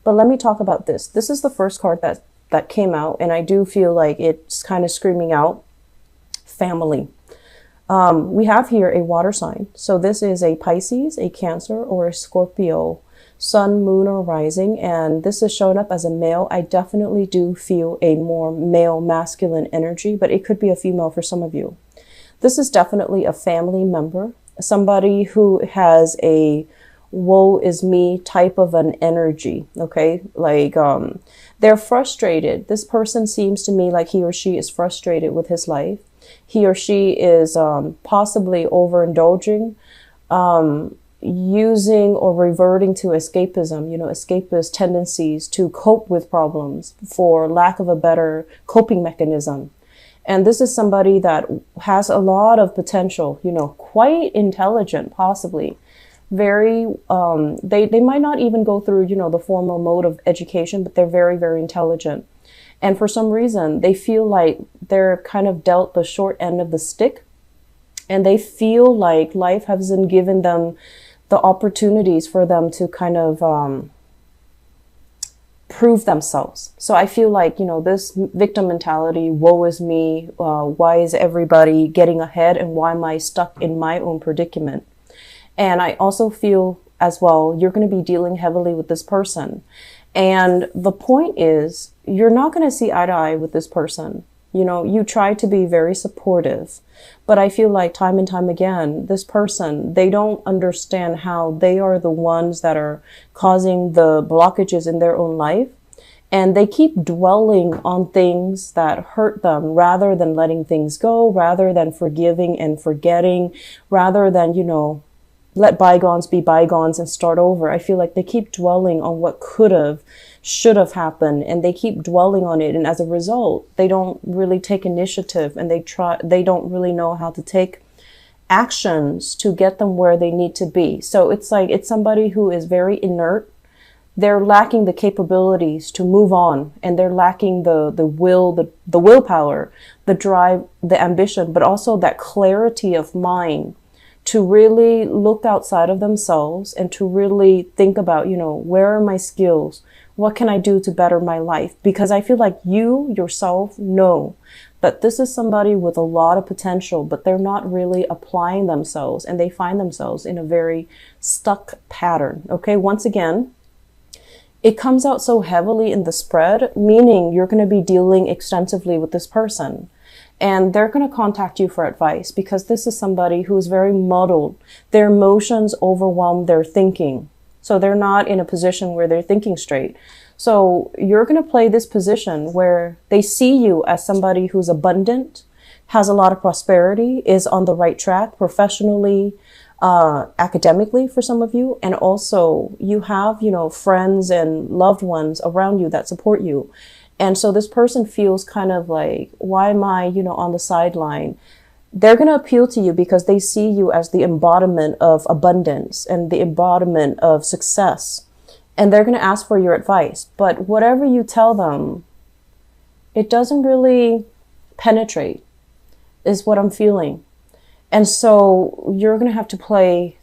But let me talk about this. This is the first card that came out, and I do feel like it's kind of screaming out family. We have here a water sign. So this is a Pisces, a Cancer, or a Scorpio, sun, moon, or rising. And this is showing up as a male. I definitely do feel a more male masculine energy, but it could be a female for some of you. This is definitely a family member, somebody who has a woe is me type of an energy. Okay. Like, they're frustrated. This person seems to me like he or she is frustrated with his life. He or she is possibly overindulging, using or reverting to escapism, escapist tendencies to cope with problems for lack of a better coping mechanism. And this is somebody that has a lot of potential, quite intelligent, possibly. Very, they might not even go through, the formal mode of education, but they're very, very intelligent. And for some reason, they feel like they're kind of dealt the short end of the stick. And they feel like life hasn't given them the opportunities for them to kind of prove themselves. So I feel like, this victim mentality, woe is me, why is everybody getting ahead and why am I stuck in my own predicament? And I also feel as well, you're going to be dealing heavily with this person. And the point is, you're not going to see eye to eye with this person. You try to be very supportive, but I feel like time and time again, this person, they don't understand how they are the ones that are causing the blockages in their own life. And they keep dwelling on things that hurt them rather than letting things go, rather than forgiving and forgetting, rather than, let bygones be bygones and start over. I feel like they keep dwelling on what could have, should have happened, and they keep dwelling on it. And as a result, they don't really take initiative, and they don't really know how to take actions to get them where they need to be. So it's like, it's somebody who is very inert. They're lacking the capabilities to move on, and they're lacking the will, the willpower, the drive, the ambition, but also that clarity of mind to really look outside of themselves and to really think about, where are my skills? What can I do to better my life? Because I feel like you yourself know that this is somebody with a lot of potential, but they're not really applying themselves, and they find themselves in a very stuck pattern. Okay. Once again, it comes out so heavily in the spread, meaning you're going to be dealing extensively with this person. And they're going to contact you for advice because this is somebody who is very muddled. Their emotions overwhelm their thinking. So they're not in a position where they're thinking straight. So you're going to play this position where they see you as somebody who's abundant, has a lot of prosperity, is on the right track professionally, academically for some of you. And also you have, friends and loved ones around you that support you. And so this person feels kind of like, why am I, on the sideline? They're going to appeal to you because they see you as the embodiment of abundance and the embodiment of success. And they're going to ask for your advice. But whatever you tell them, it doesn't really penetrate, is what I'm feeling. And so you're going to have to play,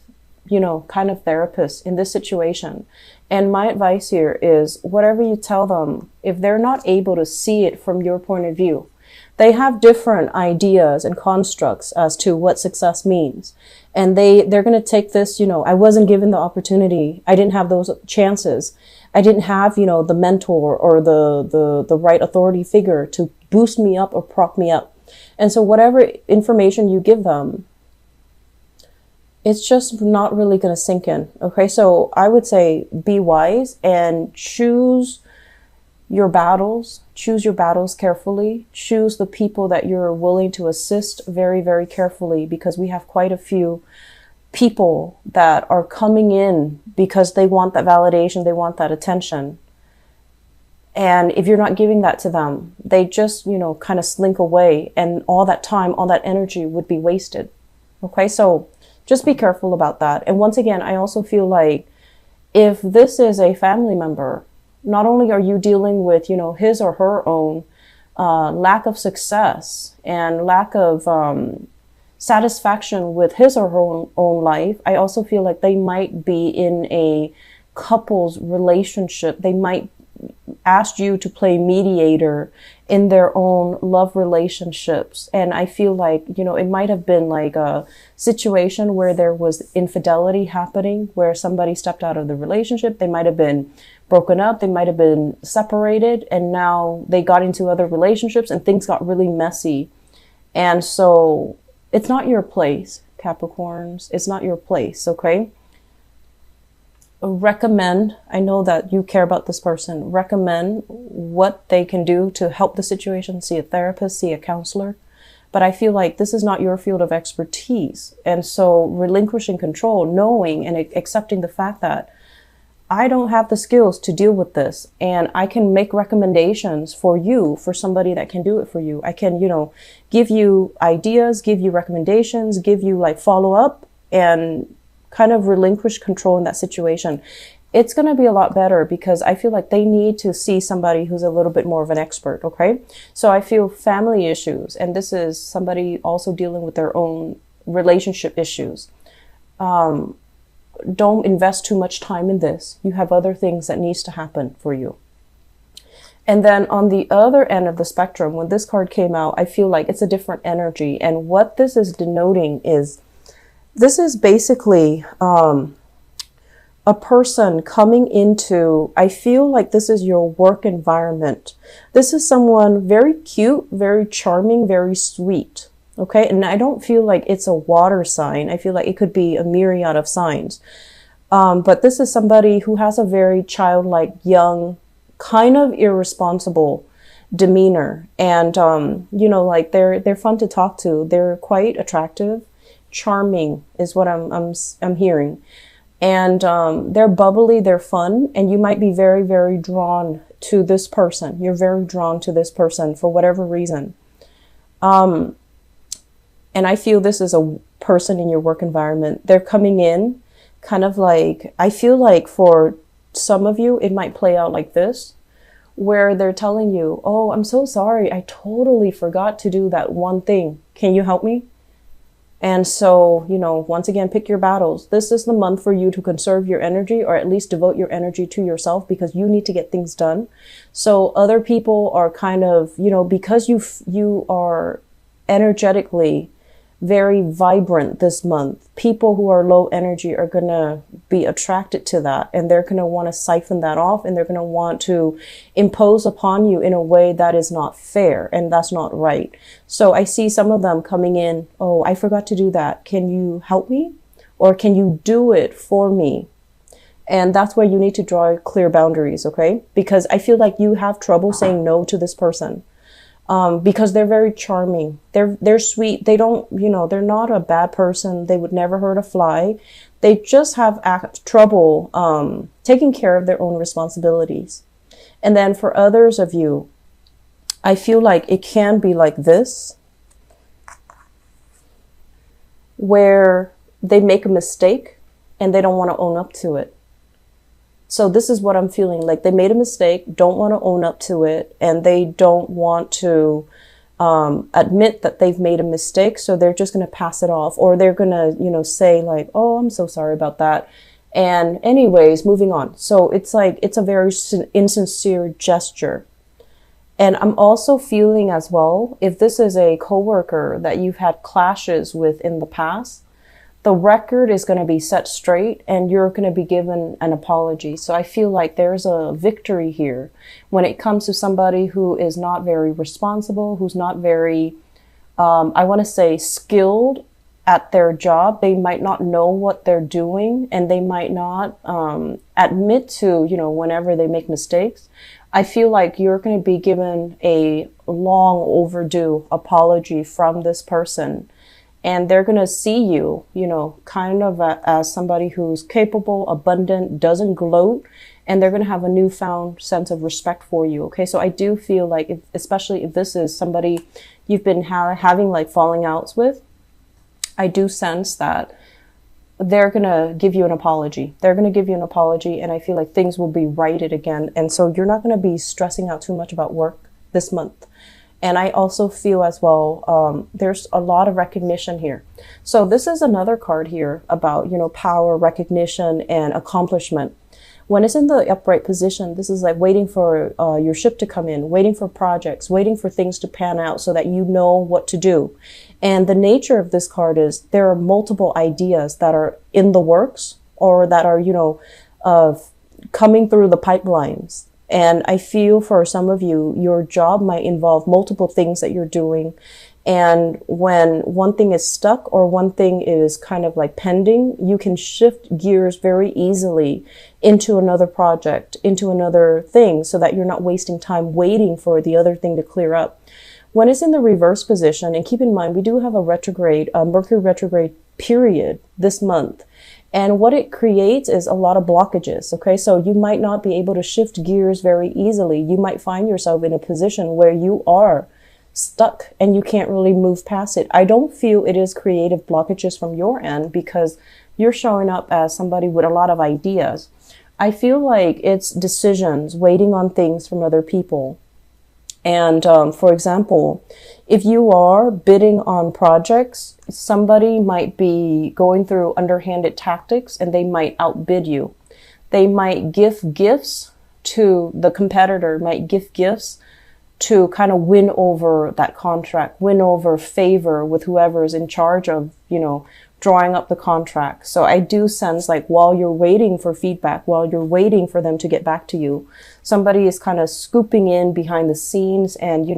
kind of therapist in this situation. And my advice here is whatever you tell them, if they're not able to see it from your point of view, they have different ideas and constructs as to what success means. And they're going to take this, I wasn't given the opportunity. I didn't have those chances. I didn't have, the mentor or the right authority figure to boost me up or prop me up. And so whatever information you give them, it's just not really going to sink in. Okay. So I would say be wise and choose your battles carefully. Choose the people that you're willing to assist very, very carefully, because we have quite a few people that are coming in because they want that validation. They want that attention. And if you're not giving that to them, they just, kind of slink away, and all that time, all that energy would be wasted. Okay. So just be careful about that. And once again, I also feel like if this is a family member, not only are you dealing with, his or her own lack of success and lack of satisfaction with his or her own life, I also feel like they might be in a couple's relationship. They might ask you to play mediator in their own love relationships. And I feel like, you know, it might have been like a situation where there was infidelity happening, where somebody stepped out of the relationship. They might have been broken up. They might have been separated, and now they got into other relationships and things got really messy. And so it's not your place, Capricorns. It's not your place, okay? Recommend, I know that you care about this person, recommend what they can do to help the situation. See a therapist, see a counselor. But I feel like this is not your field of expertise. And so relinquishing control, knowing and accepting the fact that I don't have the skills to deal with this, and I can make recommendations for you, for somebody that can do it for you. I can, you know, give you ideas, give you recommendations, give you like follow up, and kind of relinquish control in that situation. It's going to be a lot better, because I feel like they need to see somebody who's a little bit more of an expert. Okay. So I feel family issues, and this is somebody also dealing with their own relationship issues. Don't invest too much time in this. You have other things that needs to happen for you. And then on the other end of the spectrum, when this card came out, I feel like it's a different energy. And what this is denoting is, this is basically a person coming into, I feel like this is your work environment. This is someone very cute, very charming, very sweet. Okay. And I don't feel like it's a water sign. I feel like it could be a myriad of signs. But this is somebody who has a very childlike, young, kind of irresponsible demeanor. And, you know, like they're fun to talk to. They're quite attractive. Charming is what I'm hearing. And, they're bubbly, they're fun, and you might be very, very drawn to this person. You're very drawn to this person for whatever reason. And I feel this is a person in your work environment. They're coming in kind of like, I feel like for some of you, it might play out like this, where they're telling you, oh, I'm so sorry. I totally forgot to do that one thing. Can you help me? And so, you know, once again, pick your battles. This is the month for you to conserve your energy, or at least devote your energy to yourself, because you need to get things done. So other people are kind of, you know, because you are energetically very vibrant this month, people who are low energy are going to be attracted to that, and they're going to want to siphon that off, and they're going to want to impose upon you in a way that is not fair, and that's not right. So I see some of them coming in, oh, I forgot to do that. Can you help me? Or can you do it for me? And that's where you need to draw clear boundaries, okay? Because I feel like you have trouble saying no to this person. Because they're very charming. They're sweet. They don't, you know, they're not a bad person. They would never hurt a fly. They just have trouble, taking care of their own responsibilities. And then for others of you, I feel like it can be like this, where they make a mistake and they don't want to own up to it. So this is what I'm feeling like. They made a mistake, don't want to own up to it, and they don't want to admit that they've made a mistake. So they're just going to pass it off, or they're going to, you know, say like, oh, I'm so sorry about that. And anyways, moving on. So it's like, it's a very insincere gesture. And I'm also feeling as well, if this is a coworker that you've had clashes with in the past, the record is going to be set straight, and you're going to be given an apology. So I feel like there's a victory here when it comes to somebody who is not very responsible, who's not very, I want to say, skilled at their job. They might not know what they're doing, and they might not admit to, you know, whenever they make mistakes. I feel like you're going to be given a long overdue apology from this person. And they're going to see you, you know, kind of as somebody who's capable, abundant, doesn't gloat, and they're going to have a newfound sense of respect for you. Okay. So I do feel like, especially if this is somebody you've been having like falling outs with, I do sense that they're going to give you an apology. They're going to give you an apology, and I feel like things will be righted again. And so you're not going to be stressing out too much about work this month. And I also feel as well, there's a lot of recognition here. So this is another card here about, you know, power, recognition, and accomplishment. When it's in the upright position, this is like waiting for your ship to come in, waiting for projects, waiting for things to pan out so that you know what to do. And the nature of this card is there are multiple ideas that are in the works or that are, coming through the pipelines. And I feel for some of you, your job might involve multiple things that you're doing. And when one thing is stuck or one thing is kind of like pending, you can shift gears very easily into another project, into another thing, so that you're not wasting time waiting for the other thing to clear up. When it's in the reverse position, and keep in mind, we do have a retrograde, Mercury retrograde period this month. And what it creates is a lot of blockages. Okay. So you might not be able to shift gears very easily. You might find yourself in a position where you are stuck and you can't really move past it. I don't feel it is creative blockages from your end because you're showing up as somebody with a lot of ideas. I feel like it's decisions, waiting on things from other people. And for example, if you are bidding on projects, somebody might be going through underhanded tactics and they might outbid you. They might give gifts to the competitor, might give gifts to kind of win over that contract, win over favor with whoever is in charge of, drawing up the contract. So I do sense like while you're waiting for feedback, while you're waiting for them to get back to you, somebody is kind of scooping in behind the scenes and,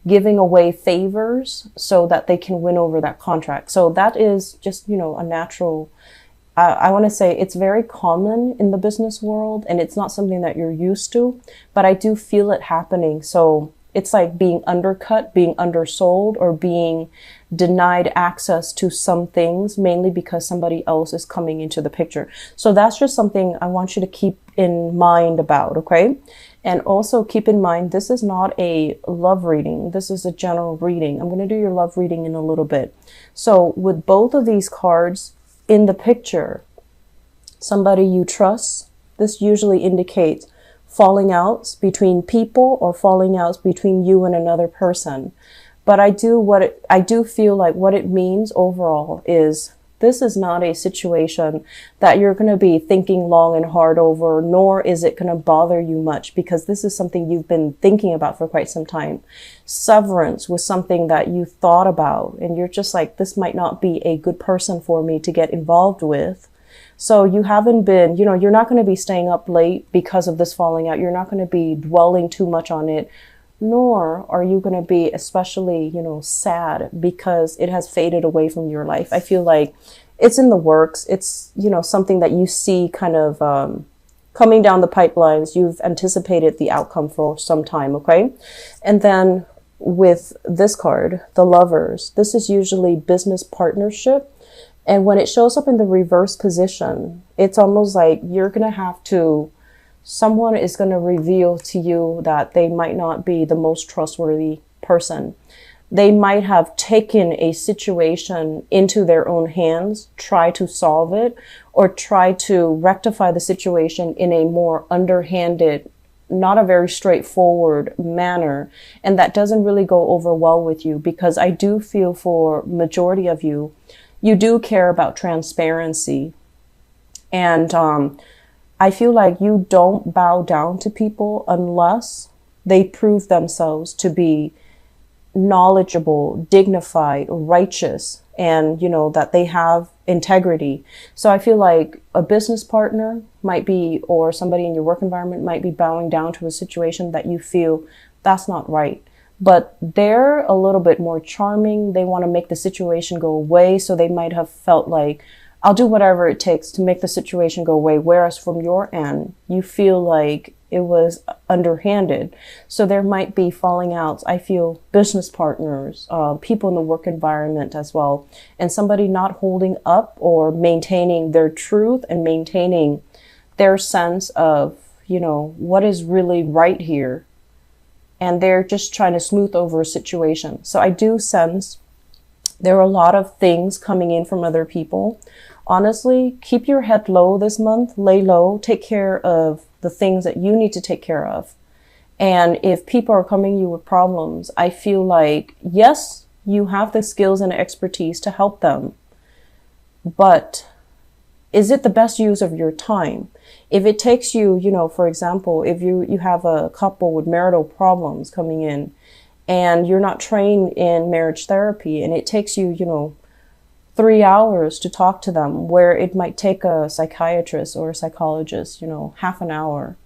giving away favors so that they can win over that contract. So that is just, a natural, I want to say it's very common in the business world and it's not something that you're used to, but I do feel it happening. So it's like being undercut, being undersold, or being denied access to some things, mainly because somebody else is coming into the picture. So that's just something I want you to keep in mind about, okay? And also keep in mind, this is not a love reading. This is a general reading. I'm going to do your love reading in a little bit. So with both of these cards in the picture, somebody you trust, this usually indicates falling outs between people or falling outs between you and another person. But I do feel like what it means overall is this is not a situation that you're going to be thinking long and hard over, nor is it going to bother you much because this is something you've been thinking about for quite some time. Severance was something that you thought about and you're just like, this might not be a good person for me to get involved with. So you haven't been, you're not going to be staying up late because of this falling out. You're not going to be dwelling too much on it, nor are you going to be especially, sad because it has faded away from your life. I feel like it's in the works. It's, something that you see kind of coming down the pipelines. You've anticipated the outcome for some time, okay? And then with this card, the Lovers, this is usually business partnership. And when it shows up in the reverse position, it's almost like you're going to have to, someone is going to reveal to you that they might not be the most trustworthy person. They might have taken a situation into their own hands, try to solve it, or try to rectify the situation in a more underhanded, not a very straightforward manner. And that doesn't really go over well with you because I do feel for majority of you, you do care about transparency. And I feel like you don't bow down to people unless they prove themselves to be knowledgeable, dignified, righteous, and, that they have integrity. So I feel like a business partner might be, or somebody in your work environment might be bowing down to a situation that you feel that's not right. But they're a little bit more charming. They want to make the situation go away. So they might have felt like, I'll do whatever it takes to make the situation go away. Whereas from your end, you feel like it was underhanded. So there might be falling outs. I feel business partners, people in the work environment as well, and somebody not holding up or maintaining their truth and maintaining their sense of, what is really right here. And they're just trying to smooth over a situation. So I do sense there are a lot of things coming in from other people. Honestly, keep your head low this month, lay low, take care of the things that you need to take care of. And if people are coming to you with problems, I feel like, yes, you have the skills and expertise to help them, but is it the best use of your time? If it takes you, for example, if you have a couple with marital problems coming in and you're not trained in marriage therapy and it takes you, 3 hours to talk to them, where it might take a psychiatrist or a psychologist, half an hour.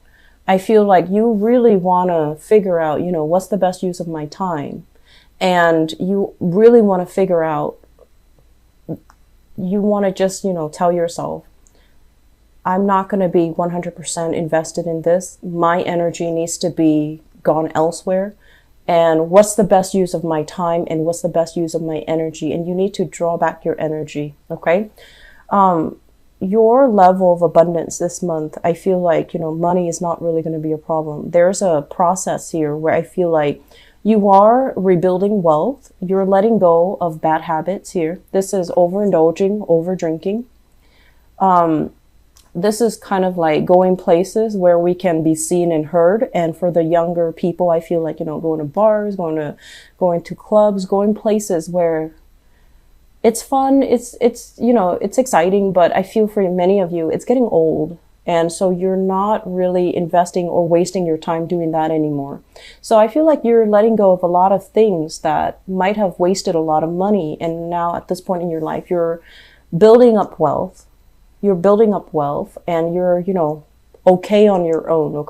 I feel like you really want to figure out, what's the best use of my time? And you really want to figure out, you want to just, tell yourself, I'm not going to be 100% invested in this. My energy needs to be gone elsewhere. And what's the best use of my time and what's the best use of my energy? And you need to draw back your energy, okay? Your level of abundance this month, I feel like, money is not really going to be a problem. There's a process here where I feel like you are rebuilding wealth. You're letting go of bad habits here. This is overindulging, over drinking. This is kind of like going places where we can be seen and heard. And for the younger people, I feel like, going to bars, going to clubs, going places where it's fun. It's exciting, but I feel for many of you, it's getting old. And so you're not really investing or wasting your time doing that anymore. So I feel like you're letting go of a lot of things that might have wasted a lot of money. And now at this point in your life, you're building up wealth. You're building up wealth and you're, okay on your own. Okay.